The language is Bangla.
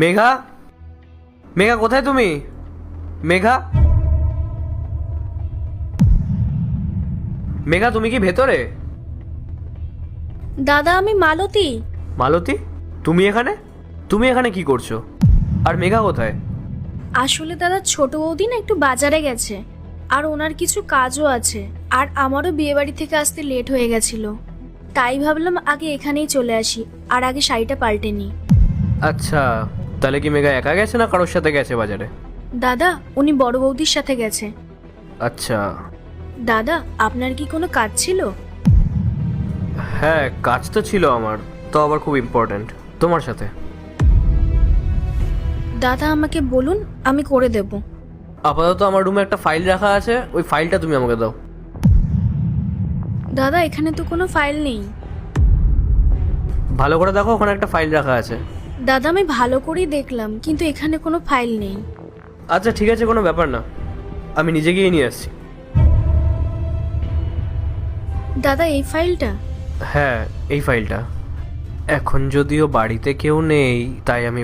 মেঘা, মেঘা কোথায় তুমি? মেঘা, মেঘা তুমি কি ভেতরে? দাদা, আমি মালতী। মালতী, তুমি এখানে? তুমি এখানে কি করছো? আর মেঘা কোথায়? আসলে দাদা, ছোট বৌদি না একটু বাজারে গেছে, আর ওনার কিছু কাজও আছে, আর আমারও বিয়ে বাড়ি থেকে আসতে লেট হয়ে গেছিল, তাই ভাবলাম আগে এখানেই চলে আসি, আর আগে শাড়িটা পাল্টে নিই। আচ্ছা, তাহলে কি মেঘা একা গেছে না কারোর সাথে গেছে বাজারে? দাদা, উনি বড় বৌদির সাথে গেছে। আচ্ছা। দাদা, আপনার কি কোনো কাজ ছিল? হ্যাঁ, কাজ তো ছিল আমার, তো আবার খুব ইম্পর্ট্যান্ট, তোমার সাথে। দাদা, আমাকে বলুন, আমি করে দেব। আপাতত আমার রুমে একটা ফাইল রাখা আছে, ওই ফাইলটা তুমি আমাকে দাও। দাদা, এখানে তো কোনো ফাইল নেই। ভালো করে দেখো, ওখানে একটা ফাইল রাখা আছে। দাদা, আমি ভালো করেই দেখলাম, কিন্তু এখানে কোনো ফাইল নেই। আচ্ছা ঠিক আছে, কোনো ব্যাপার না, আমি নিজে গিয়ে নিয়ে আসছি। দাদা, এই ফাইলটা? হ্যাঁ, এই ফাইলটা। এখন যদিও বাড়িতে কেউ নেই, তাই আমি